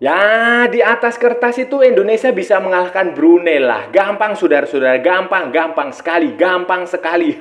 Ya, di atas kertas itu Indonesia bisa mengalahkan Brunei lah. Gampang, saudara-saudara. Gampang, gampang sekali. Gampang sekali.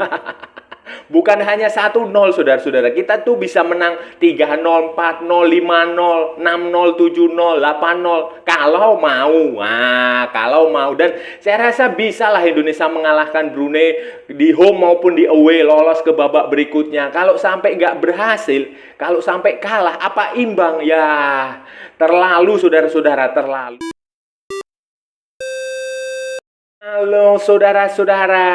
Bukan hanya 1-0, saudara-saudara. Kita tuh bisa menang 3-0, 4-0, 5-0, 6-0, 7-0, 8-0. Kalau mau. Nah, kalau mau. Dan saya rasa bisa lah Indonesia mengalahkan Brunei di home maupun di away, lolos ke babak berikutnya. Kalau sampai nggak berhasil, kalau sampai kalah, apa imbang? Ya, terlalu, saudara-saudara, terlalu. Halo saudara-saudara,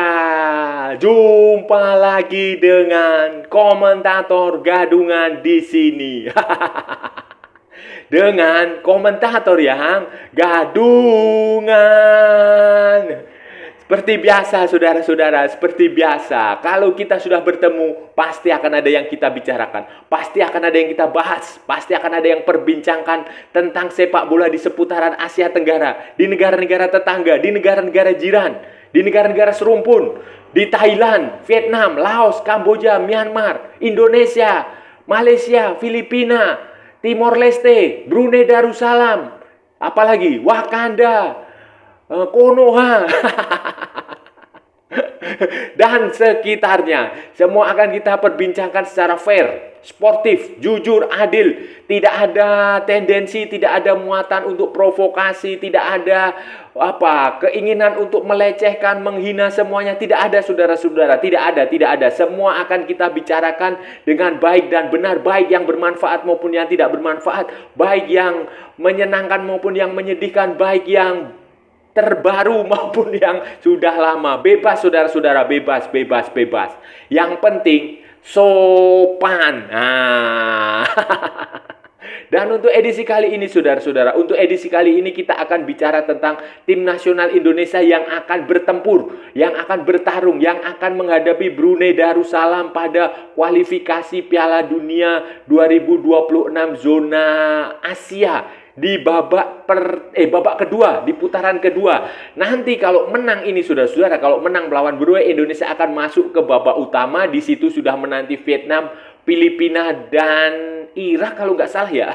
jumpa lagi dengan komentator gadungan di sini. Dengan komentator yang gadungan. Seperti biasa saudara-saudara, seperti biasa. Kalau kita sudah bertemu, pasti akan ada yang kita bicarakan. Pasti akan ada yang kita bahas. Pasti akan ada yang perbincangkan tentang sepak bola di seputaran Asia Tenggara. Di negara-negara tetangga, di negara-negara jiran, di negara-negara serumpun. Di Thailand, Vietnam, Laos, Kamboja, Myanmar, Indonesia, Malaysia, Filipina, Timor Leste, Brunei Darussalam. Apalagi Wakanda, Konoha dan sekitarnya. Semua akan kita perbincangkan secara fair, sportif, jujur, adil. Tidak ada tendensi, tidak ada muatan untuk provokasi, tidak ada keinginan untuk melecehkan, menghina, semuanya tidak ada saudara-saudara. Tidak ada. Semua akan kita bicarakan dengan baik dan benar, baik yang bermanfaat maupun yang tidak bermanfaat, baik yang menyenangkan maupun yang menyedihkan, baik yang terbaru maupun yang sudah lama. Bebas saudara-saudara, bebas. Yang penting sopan. Nah. Dan untuk edisi kali ini saudara-saudara, untuk edisi kali ini kita akan bicara tentang tim nasional Indonesia yang akan bertempur, yang akan bertarung, yang akan menghadapi Brunei Darussalam pada kualifikasi Piala Dunia 2026 zona Asia di babak kedua, di putaran kedua. Nanti kalau menang ini saudara-saudara, kalau menang melawan Brunei, Indonesia akan masuk ke babak utama. Di situ sudah menanti Vietnam, Filipina dan Irak kalau nggak salah ya.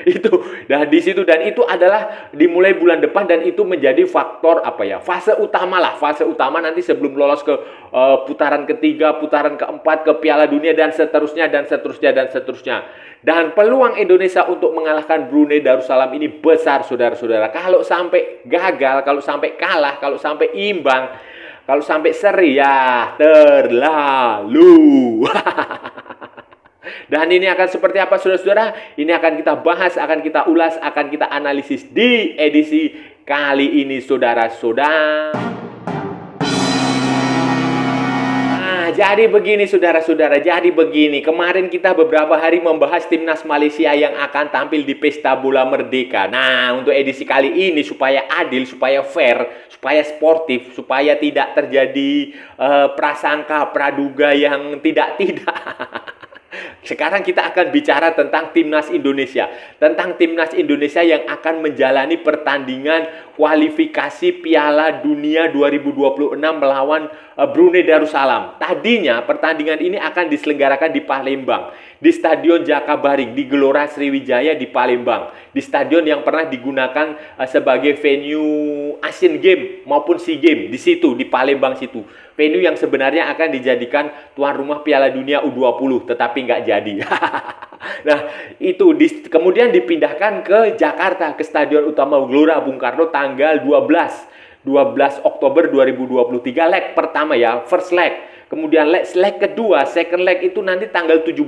Itu dan di situ, dan itu adalah dimulai bulan depan, dan itu menjadi faktor fase utama nanti sebelum lolos ke putaran ketiga, putaran keempat, ke Piala Dunia dan seterusnya. Dan peluang Indonesia untuk mengalahkan Brunei Darussalam ini besar saudara-saudara. Kalau sampai gagal, kalau sampai kalah, kalau sampai imbang, kalau sampai seri, ya terlalu. Dan ini akan seperti apa saudara-saudara? Ini akan kita bahas, akan kita ulas, akan kita analisis di edisi kali ini saudara-saudara. Jadi begini saudara-saudara, kemarin kita beberapa hari membahas timnas Malaysia yang akan tampil di Pesta Bola Merdeka. Nah, untuk edisi kali ini supaya adil, supaya fair, supaya sportif, supaya tidak terjadi prasangka, praduga yang tidak. Sekarang kita akan bicara tentang timnas Indonesia. Tentang timnas Indonesia yang akan menjalani pertandingan kualifikasi Piala Dunia 2026 melawan Brunei Darussalam. Tadinya pertandingan ini akan diselenggarakan di Palembang, di Stadion Jakabaring, di Gelora Sriwijaya di Palembang, di stadion yang pernah digunakan sebagai venue Asian Games maupun SEA Games, di situ, di Palembang situ. Venue yang sebenarnya akan dijadikan tuan rumah Piala Dunia U20, tetapi nggak jadi. Nah, itu kemudian dipindahkan ke Jakarta, ke Stadion Utama Gelora Bung Karno tanggal 12 Oktober 2023, leg pertama ya, first leg. Kemudian leg kedua, second leg itu nanti tanggal 17.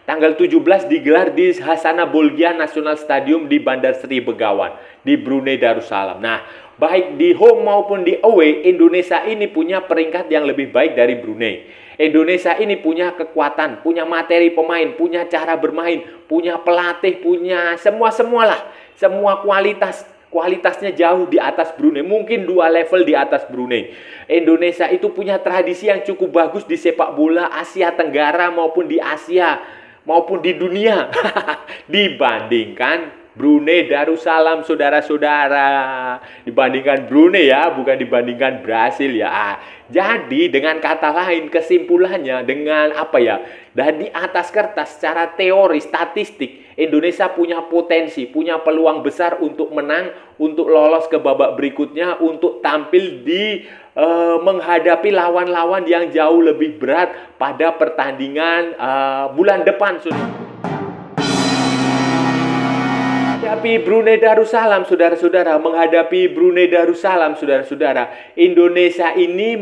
Tanggal 17 digelar di Hasana Bolkiah National Stadium di Bandar Seri Begawan, di Brunei Darussalam. Nah, baik di home maupun di away, Indonesia ini punya peringkat yang lebih baik dari Brunei. Indonesia ini punya kekuatan, punya materi pemain, punya cara bermain, punya pelatih, punya semualah. Semua kualitasnya jauh di atas Brunei, mungkin 2 level di atas Brunei. Indonesia itu punya tradisi yang cukup bagus di sepak bola Asia Tenggara maupun di Asia maupun di dunia dibandingkan Brunei Darussalam saudara-saudara. Dibandingkan Brunei ya, bukan dibandingkan Brasil ya. Jadi dengan kata lain, kesimpulannya dengan dan di atas kertas secara teori statistik, Indonesia punya potensi, punya peluang besar untuk menang, untuk lolos ke babak berikutnya, untuk tampil di menghadapi lawan-lawan yang jauh lebih berat pada pertandingan bulan depan. Menghadapi Brunei Darussalam, saudara-saudara, menghadapi Brunei Darussalam, saudara-saudara, Indonesia ini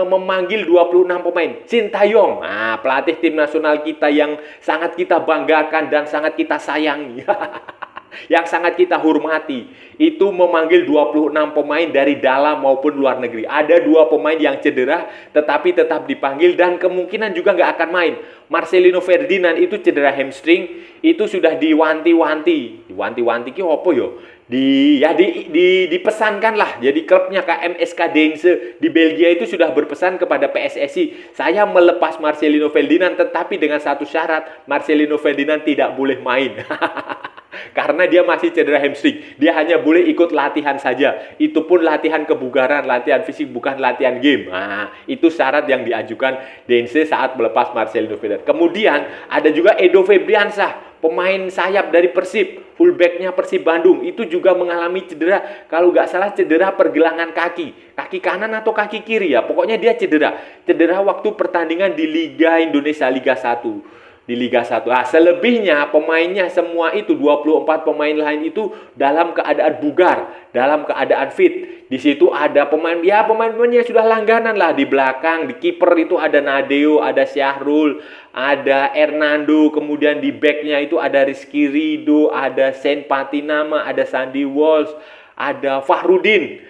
memanggil 26 pemain. Sintayong, pelatih tim nasional kita yang sangat kita banggakan dan sangat kita sayangi, yang sangat kita hormati, itu memanggil 26 pemain dari dalam maupun luar negeri. Ada 2 pemain yang cedera, tetapi tetap dipanggil dan kemungkinan juga nggak akan main. Marcelino Ferdinand itu cedera hamstring, itu sudah diwanti-wanti ki apa yo? Dipesankan lah. Jadi klubnya KMSK Dense di Belgia itu sudah berpesan kepada PSSI, saya melepas Marcelino Ferdinand, tetapi dengan satu syarat, Marcelino Ferdinand tidak boleh main. Karena dia masih cedera hamstring. Dia hanya boleh ikut latihan saja. Itu pun latihan kebugaran, latihan fisik, bukan latihan game. Itu syarat yang diajukan Dense saat melepas Marcelino Ferdinand. Kemudian ada juga Edo Febriansah, pemain sayap dari Persib, fullbacknya Persib Bandung, itu juga mengalami cedera. Kalau nggak salah cedera pergelangan kaki kanan atau kaki kiri ya. Pokoknya dia cedera waktu pertandingan di Liga Indonesia Liga 1. Di Liga 1. Selebihnya pemainnya semua itu 24 pemain lain itu dalam keadaan bugar, dalam keadaan fit. Di situ ada pemain-pemainnya sudah langganan lah di belakang. Di kiper itu ada Nadeo, ada Syahrul, ada Hernando, kemudian di backnya itu ada Rizky Ridho, ada Sen Patinama, ada Sandy Walsh, ada Fahrudin.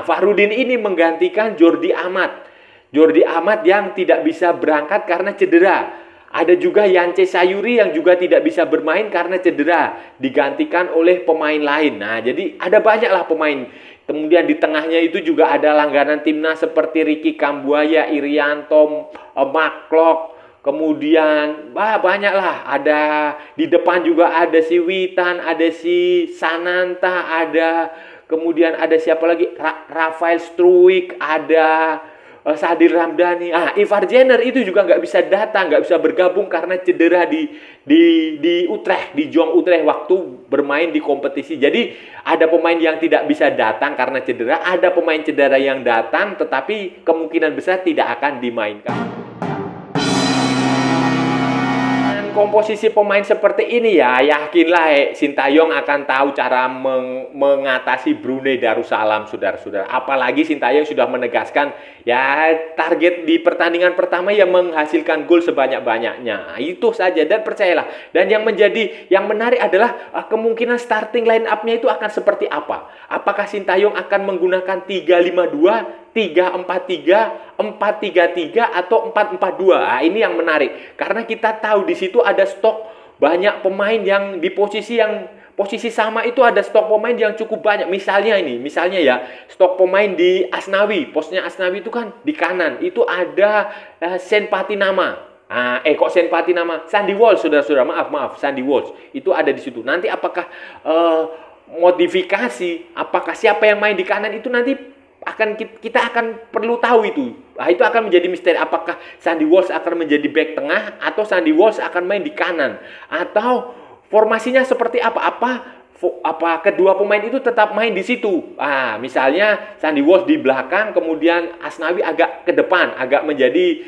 Fahrudin ini menggantikan Jordi Amat. Jordi Amat yang tidak bisa berangkat karena cedera. Ada juga Yance Sayuri yang juga tidak bisa bermain karena cedera, digantikan oleh pemain lain. Jadi ada banyaklah pemain. Kemudian di tengahnya itu juga ada langganan timnas seperti Ricky Kambuaya, Irianto, Maklok. Kemudian banyaklah. Ada di depan juga ada si Witan, ada si Sananta, kemudian ada siapa lagi? Rafael Struik, ada Sadil Ramdhani. Ivar Jenner itu juga nggak bisa datang, nggak bisa bergabung karena cedera di Utrecht, di Jong Utrecht waktu bermain di kompetisi. Jadi ada pemain yang tidak bisa datang karena cedera, ada pemain cedera yang datang tetapi kemungkinan besar tidak akan dimainkan. Komposisi pemain seperti ini ya, yakinlah Sintayong akan tahu cara mengatasi Brunei Darussalam, saudara-saudara. Apalagi Sintayong sudah menegaskan ya target di pertandingan pertama ya menghasilkan gol sebanyak-banyaknya. Itu saja dan percayalah. Dan yang menarik adalah kemungkinan starting line up-nya itu akan seperti apa? Apakah Sintayong akan menggunakan 3-5-2, 3-4-3, 4-3-3 atau 4-4-2. Ini yang menarik karena kita tahu di situ ada stok banyak pemain yang di posisi sama itu ada stok pemain yang cukup banyak. Misalnya ya stok pemain di Asnawi, posnya Asnawi itu kan di kanan itu ada Sen Patinama. Sen Patinama, Sandy Walsh, saudara-saudara, maaf, Sandy Walsh itu ada di situ. Nanti apakah modifikasi, apakah siapa yang main di kanan itu nanti kita akan perlu tahu itu. Itu akan menjadi misteri. Apakah Sandy Walsh akan menjadi back tengah atau Sandy Walsh akan main di kanan atau formasinya seperti apa? Apa kedua pemain itu tetap main di situ? Misalnya Sandy Walsh di belakang, kemudian Asnawi agak ke depan, agak menjadi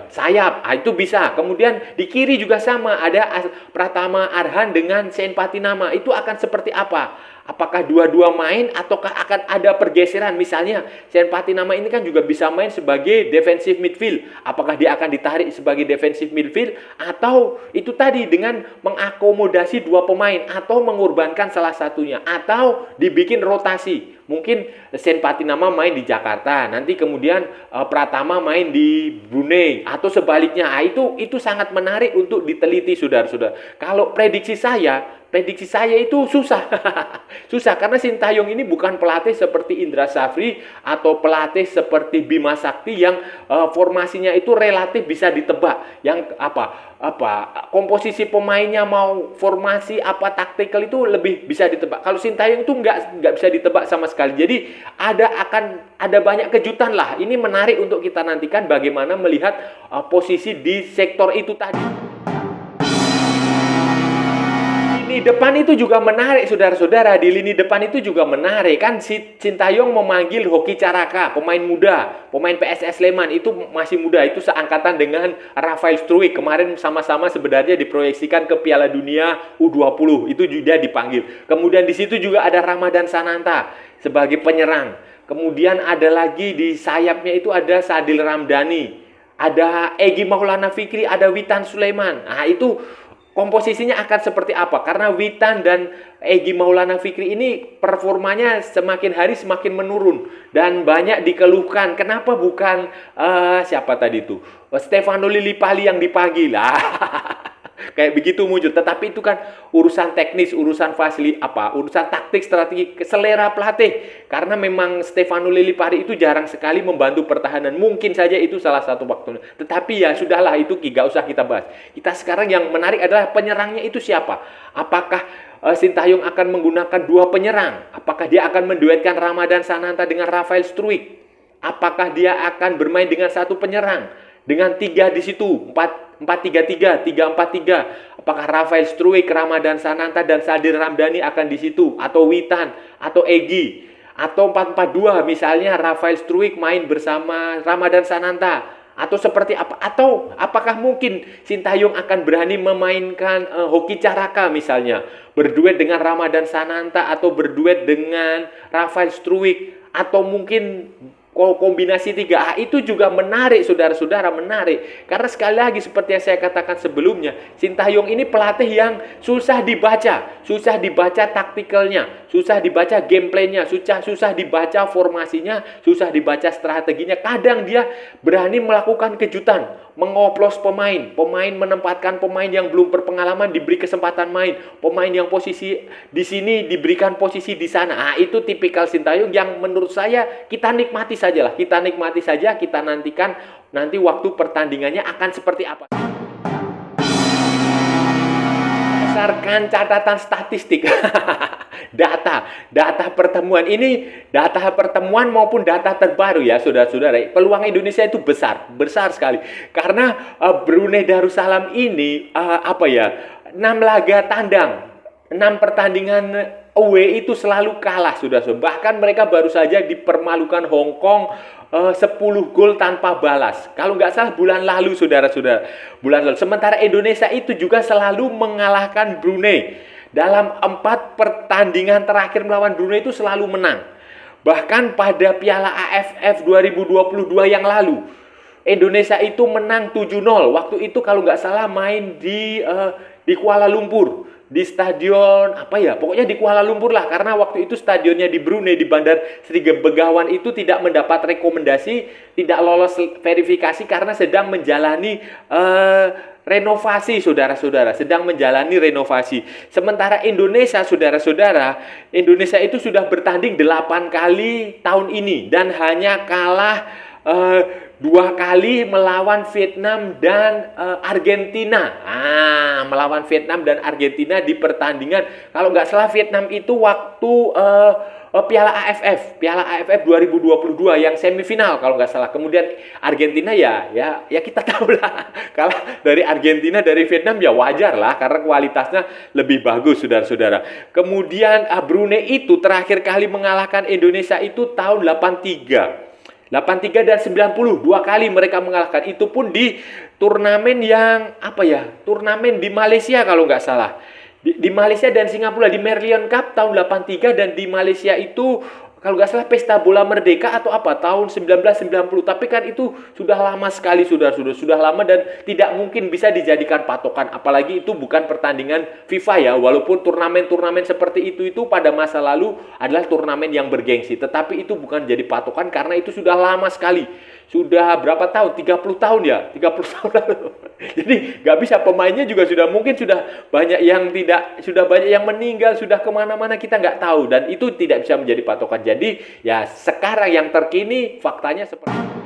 sayap. Itu bisa. Kemudian di kiri juga sama, ada Pratama Arhan dengan Sen Patinama. Itu akan seperti apa? Apakah dua-dua main ataukah akan ada pergeseran? Misalnya Sen Patinama ini kan juga bisa main sebagai defensive midfield. Apakah dia akan ditarik sebagai defensive midfield atau itu tadi dengan mengakomodasi dua pemain atau mengorbankan salah satunya atau dibikin rotasi. Mungkin Sen Patinama main di Jakarta, nanti kemudian Pratama main di Brunei atau sebaliknya. Itu sangat menarik untuk diteliti, saudara-saudara. Kalau prediksi saya itu susah. Susah karena Sintayong ini bukan pelatih seperti Indra Safri atau pelatih seperti Bima Sakti yang formasinya itu relatif bisa ditebak. Yang komposisi pemainnya mau formasi taktikal itu lebih bisa ditebak. Kalau Sintayong itu nggak bisa ditebak sama sekali. Jadi akan ada banyak kejutan lah. Ini menarik untuk kita nantikan bagaimana melihat posisi di sektor itu tadi. lini depan itu juga menarik, saudara-saudara. Di lini depan itu juga menarik. Kan si Sintayong memanggil Hoki Caraka, pemain muda, pemain PSS Sleman. Itu masih muda, itu seangkatan dengan Rafael Struijk. Kemarin sama-sama sebenarnya diproyeksikan ke Piala Dunia U20. Itu juga dipanggil. Kemudian di situ juga ada Ramadan Sananta sebagai penyerang. Kemudian ada lagi di sayapnya itu ada Sadil Ramdhani, ada Egy Maulana Fikri, ada Witan Sulaiman. Nah, itu komposisinya akan seperti apa? Karena Witan dan Egy Maulana Fikri ini performanya semakin hari semakin menurun dan banyak dikeluhkan. Kenapa bukan siapa tadi itu? Stefano Lillipali yang dipanggil. Kayak begitu muncul. Tetapi itu kan urusan teknis, urusan urusan taktik, strategi, selera pelatih. Karena memang Stefano Lillipali itu jarang sekali membantu pertahanan. Mungkin saja itu salah satu faktornya. Tetapi ya sudahlah, itu gak usah kita bahas. Kita sekarang yang menarik adalah penyerangnya itu siapa? Apakah Sintayong akan menggunakan dua penyerang? Apakah dia akan menduetkan Ramadan Sananta dengan Rafael Struijk? Apakah dia akan bermain dengan satu penyerang? Dengan tiga di situ, 4-3-3, 3-4-3. Apakah Rafael Struijk, Ramadan Sananta, dan Sadil Ramdhani akan di situ? Atau Witan, atau Egy? Atau 4-4-2, misalnya Rafael Struijk main bersama Ramadan Sananta? Atau seperti apa? Atau apakah mungkin Sintayong akan berani memainkan Hoki Caraka misalnya? Berduet dengan Ramadan Sananta atau berduet dengan Rafael Struijk? Atau mungkin kombinasi tiga. Itu juga menarik, saudara-saudara, menarik. Karena sekali lagi seperti yang saya katakan sebelumnya, Sintayong ini pelatih yang susah dibaca taktikalnya, susah dibaca gameplaynya, susah dibaca formasinya, susah dibaca strateginya. Kadang dia berani melakukan kejutan, mengoplos pemain menempatkan pemain yang belum berpengalaman diberi kesempatan main, pemain yang posisi di sini diberikan posisi di sana. Itu tipikal Sintayong yang menurut saya kita nikmati sajalah, kita nantikan nanti waktu pertandingannya akan seperti apa. Berdasarkan catatan statistik, data pertemuan ini, data pertemuan maupun data terbaru ya, saudara-saudara, peluang Indonesia itu besar sekali. Karena Brunei Darussalam ini 6 laga tandang, 6 pertandingan away itu selalu kalah, saudara-saudara. Bahkan mereka baru saja dipermalukan Hong Kong 10 gol tanpa balas. Kalau nggak salah bulan lalu, saudara-saudara. Bulan lalu. Sementara Indonesia itu juga selalu mengalahkan Brunei. Dalam 4 pertandingan terakhir melawan Brunei itu selalu menang. Bahkan pada Piala AFF 2022 yang lalu, Indonesia itu menang 7-0. Waktu itu kalau nggak salah main di Kuala Lumpur. Di stadion pokoknya di Kuala Lumpur lah, karena waktu itu stadionnya di Brunei, di Bandar Sri Begawan itu tidak mendapat rekomendasi, tidak lolos verifikasi karena sedang menjalani renovasi, saudara-saudara, sedang menjalani renovasi. Sementara Indonesia, saudara-saudara, Indonesia itu sudah bertanding 8 kali tahun ini dan hanya kalah 2 kali melawan Vietnam dan Argentina. Melawan Vietnam dan Argentina di pertandingan, kalau nggak salah Vietnam itu waktu Piala AFF 2022 yang semifinal kalau nggak salah. Kemudian Argentina ya kita tahu lah, kalau dari Argentina dari Vietnam ya wajar lah karena kualitasnya lebih bagus, saudara-saudara. Kemudian Brunei itu terakhir kali mengalahkan Indonesia itu tahun 83 dan 90, 2 kali mereka mengalahkan. Itu pun di turnamen yang turnamen di Malaysia kalau nggak salah. Di Malaysia dan Singapura, di Merlion Cup tahun 83, dan di Malaysia itu kalau nggak salah Pesta Bola Merdeka atau tahun 1990. Tapi kan itu sudah lama sekali, sudah lama dan tidak mungkin bisa dijadikan patokan. Apalagi itu bukan pertandingan FIFA ya. Walaupun turnamen-turnamen seperti itu pada masa lalu adalah turnamen yang bergengsi. Tetapi itu bukan jadi patokan karena itu sudah lama sekali. Sudah berapa tahun? 30 tahun ya? 30 tahun lalu. Jadi nggak bisa, pemainnya juga sudah banyak yang meninggal, sudah kemana-mana kita nggak tahu. Dan itu tidak bisa menjadi patokan. Jadi ya sekarang yang terkini faktanya seperti itu.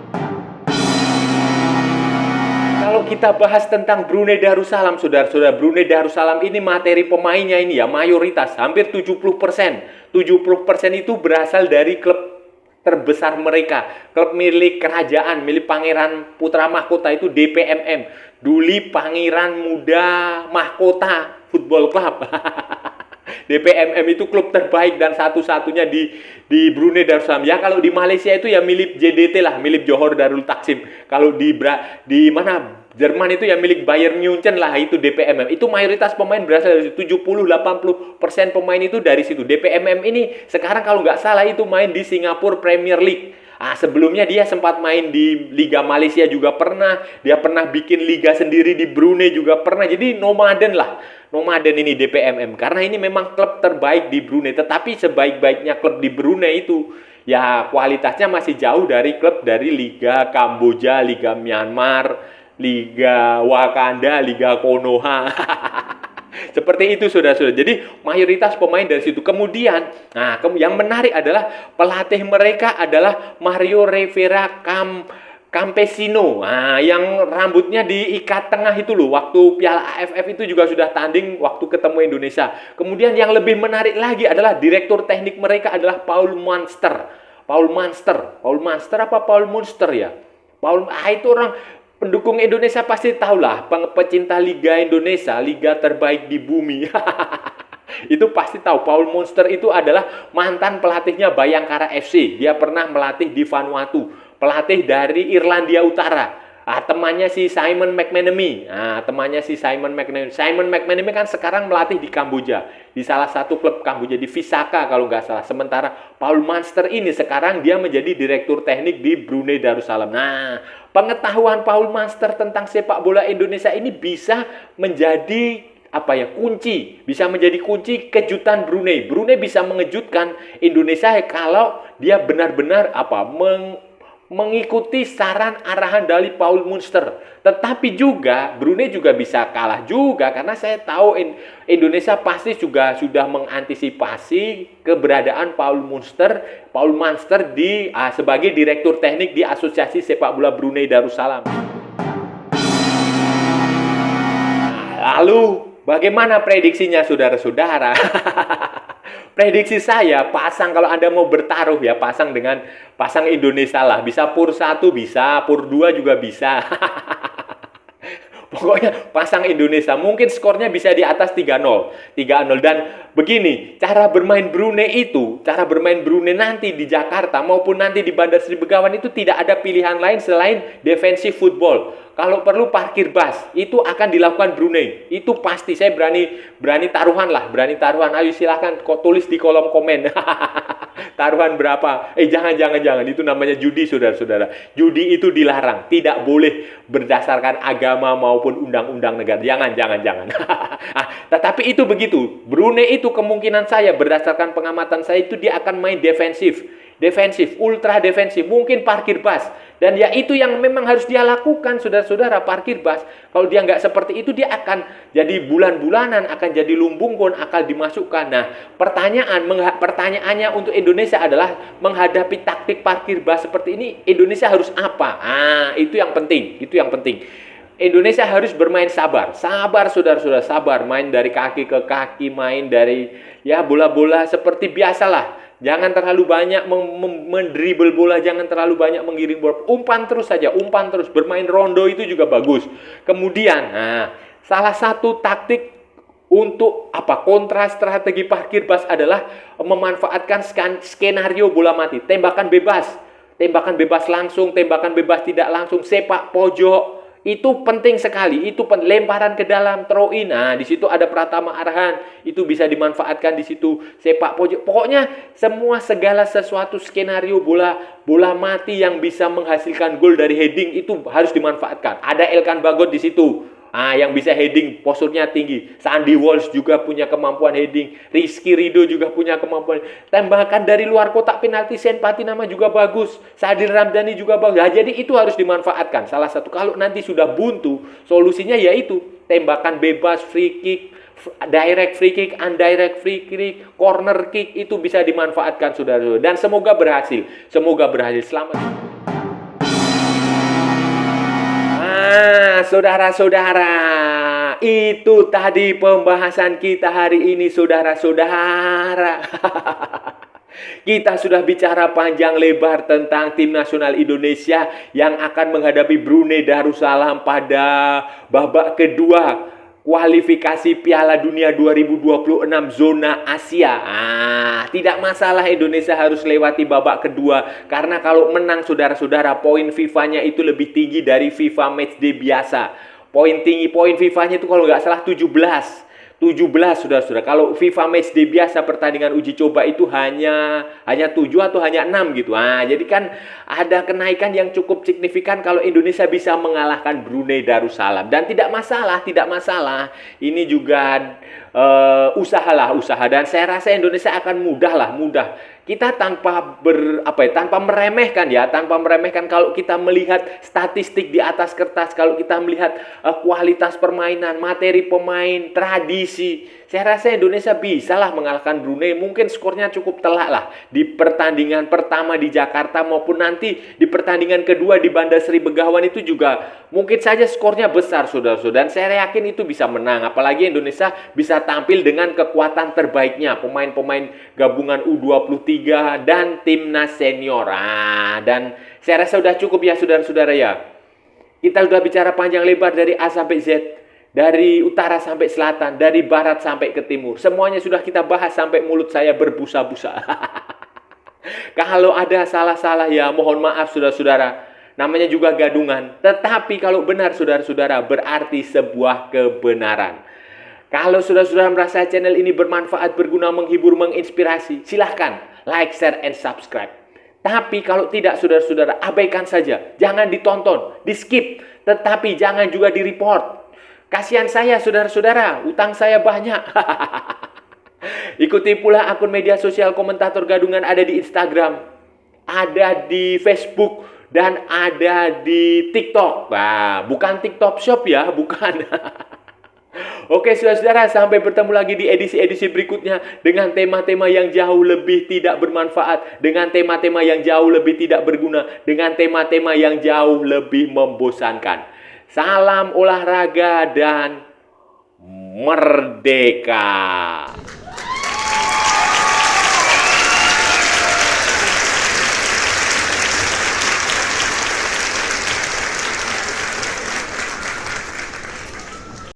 Kalau kita bahas tentang Brunei Darussalam, saudara-saudara, Brunei Darussalam ini materi pemainnya ini ya mayoritas, hampir 70%. 70% itu berasal dari klub terbesar mereka, klub milik kerajaan, milik Pangeran Putra Mahkota itu DPMM, Duli Pangeran Muda Mahkota Football Club. DPMM itu klub terbaik dan satu-satunya di Brunei Darussalam. Ya kalau di Malaysia itu ya milik JDT lah, milik Johor Darul Taksim. Kalau di mana Jerman itu ya milik Bayern Munchen lah, itu DPMM. Itu mayoritas pemain berasal dari 70-80% pemain itu dari situ. DPMM ini sekarang kalau nggak salah itu main di Singapore Premier League. Sebelumnya dia sempat main di Liga Malaysia juga pernah. Dia pernah bikin liga sendiri di Brunei juga pernah. Jadi nomaden lah. Nomaden ini DPMM. Karena ini memang klub terbaik di Brunei. Tetapi sebaik-baiknya klub di Brunei itu ya kualitasnya masih jauh dari klub dari Liga Kamboja, Liga Myanmar, Liga Wakanda, Liga Konoha. Seperti itu saudara-saudara. Jadi mayoritas pemain dari situ. Kemudian, yang menarik adalah pelatih mereka adalah Mario Rivera Campesino. Yang rambutnya diikat tengah itu loh. Waktu Piala AFF itu juga sudah tanding waktu ketemu Indonesia. Kemudian yang lebih menarik lagi adalah direktur teknik mereka adalah Paul Munster. Paul Munster apa Paul Munster ya? Itu orang pendukung Indonesia pasti tahulah, pecinta Liga Indonesia, liga terbaik di bumi. Itu pasti tahu. Paul Munster itu adalah mantan pelatihnya Bayangkara FC. Dia pernah melatih di Vanuatu, pelatih dari Irlandia Utara. Temannya si Simon McManamy. Simon McManamy kan sekarang melatih di Kamboja, di salah satu klub Kamboja, di Visaka kalau nggak salah. Sementara Paul Munster ini sekarang dia menjadi direktur teknik di Brunei Darussalam. Pengetahuan Paul Munster tentang sepak bola Indonesia ini bisa menjadi kunci, bisa menjadi kunci kejutan Brunei. Brunei bisa mengejutkan Indonesia kalau dia benar-benar mengikuti saran arahan dari Paul Munster. Tetapi juga Brunei juga bisa kalah juga, karena saya tahu Indonesia pasti juga sudah mengantisipasi keberadaan Paul Munster sebagai direktur teknik di Asosiasi Sepak Bola Brunei Darussalam. Lalu bagaimana prediksinya saudara-saudara? Prediksi saya, kalau Anda mau bertaruh ya, pasang Indonesia lah. Bisa PUR 1 bisa, PUR 2 juga bisa. Pokoknya pasang Indonesia. Mungkin skornya bisa di atas 3-0. Dan begini, cara bermain Brunei nanti di Jakarta maupun nanti di Bandar Sri Begawan itu tidak ada pilihan lain selain defensive football. Kalau perlu parkir bus, itu akan dilakukan Brunei. Itu pasti, saya berani taruhan. Ayo silahkan tulis di kolom komen. Taruhan berapa? Jangan. Itu namanya judi, saudara-saudara. Judi itu dilarang. Tidak boleh berdasarkan agama maupun undang-undang negara. Jangan. Tetapi itu begitu. Brunei itu kemungkinan saya, berdasarkan pengamatan saya, itu dia akan main defensif, ultra defensif, mungkin parkir bus. Dan ya itu yang memang harus dia lakukan, saudara-saudara, parkir bus. Kalau dia nggak seperti itu, dia akan jadi bulan-bulanan, akan jadi lumbungkon, akan dimasukkan. Nah, pertanyaannya untuk Indonesia adalah menghadapi taktik parkir bus seperti ini, Indonesia harus apa? Itu yang penting. Indonesia harus bermain sabar, saudara-saudara, sabar. Main dari kaki ke kaki, main dari bola-bola seperti biasalah. Jangan terlalu banyak mendribble bola, jangan terlalu banyak menggiring bola. Umpan terus, bermain rondo itu juga bagus. Kemudian, salah satu taktik untuk kontra strategi parkir bus adalah memanfaatkan skenario bola mati, tembakan bebas langsung, tembakan bebas tidak langsung, sepak pojok. Itu penting sekali, lemparan ke dalam, throw in. Di situ ada Pratama Arhan, itu bisa dimanfaatkan di situ, sepak pojok. Pokoknya segala sesuatu skenario bola mati yang bisa menghasilkan gol dari heading itu harus dimanfaatkan. Ada Elkan Bagot di situ. Yang bisa heading, posturnya tinggi. Sandy Walsh juga punya kemampuan heading. Rizky Ridho juga punya kemampuan. Tembakan dari luar kotak penalti, Sen Patinama juga bagus. Sadil Ramdhani juga bagus. Jadi itu harus dimanfaatkan. Salah satu, kalau nanti sudah buntu, solusinya yaitu tembakan bebas, free kick, direct free kick, indirect free kick, corner kick, itu bisa dimanfaatkan, saudara-saudara. Dan semoga berhasil. Selamat. Saudara-saudara, itu tadi pembahasan kita hari ini, saudara-saudara. Kita sudah bicara panjang lebar tentang tim nasional Indonesia yang akan menghadapi Brunei Darussalam pada babak kedua kualifikasi Piala Dunia 2026 zona Asia. Tidak masalah Indonesia harus lewati babak kedua, karena kalau menang saudara-saudara, poin FIFA-nya itu lebih tinggi dari FIFA Matchday biasa. Poin FIFA-nya itu kalau nggak salah 17 saudara-saudara. Kalau FIFA Matchday biasa pertandingan uji coba itu hanya 7 atau hanya 6 gitu. Jadi kan ada kenaikan yang cukup signifikan kalau Indonesia bisa mengalahkan Brunei Darussalam. Dan tidak masalah. Ini juga usaha. Dan saya rasa Indonesia akan mudah. Kita tanpa meremehkan kalau kita melihat statistik di atas kertas, kalau kita melihat kualitas permainan, materi pemain, tradisi, saya rasa Indonesia bisalah mengalahkan Brunei. Mungkin skornya cukup telak lah di pertandingan pertama di Jakarta maupun nanti di pertandingan kedua di Bandar Sri Begawan itu juga mungkin saja skornya besar, saudara-saudara. Dan saya yakin itu bisa menang, apalagi Indonesia bisa tampil dengan kekuatan terbaiknya, pemain-pemain gabungan U23 dan timnas senior. Dan saya rasa sudah cukup ya saudara-saudara ya. Kita sudah bicara panjang lebar dari A sampai Z, dari utara sampai selatan, dari barat sampai ke timur. Semuanya sudah kita bahas sampai mulut saya berbusa-busa. Kalau ada salah-salah ya mohon maaf saudara-saudara. Namanya juga gadungan. Tetapi kalau benar saudara-saudara berarti sebuah kebenaran. Kalau saudara-saudara merasa channel ini bermanfaat, berguna, menghibur, menginspirasi, silahkan like, share, and subscribe. Tapi kalau tidak saudara-saudara, abaikan saja. Jangan ditonton, di skip. Tetapi jangan juga di report. Kasihan saya saudara-saudara, utang saya banyak. Ikuti pula akun media sosial Komentator Gadungan, ada di Instagram, ada di Facebook, dan ada di TikTok. Bukan TikTok Shop ya, bukan. Oke saudara-saudara, sampai bertemu lagi di edisi-edisi berikutnya dengan tema-tema yang jauh lebih tidak bermanfaat, dengan tema-tema yang jauh lebih tidak berguna, dengan tema-tema yang jauh lebih membosankan. Salam olahraga dan merdeka.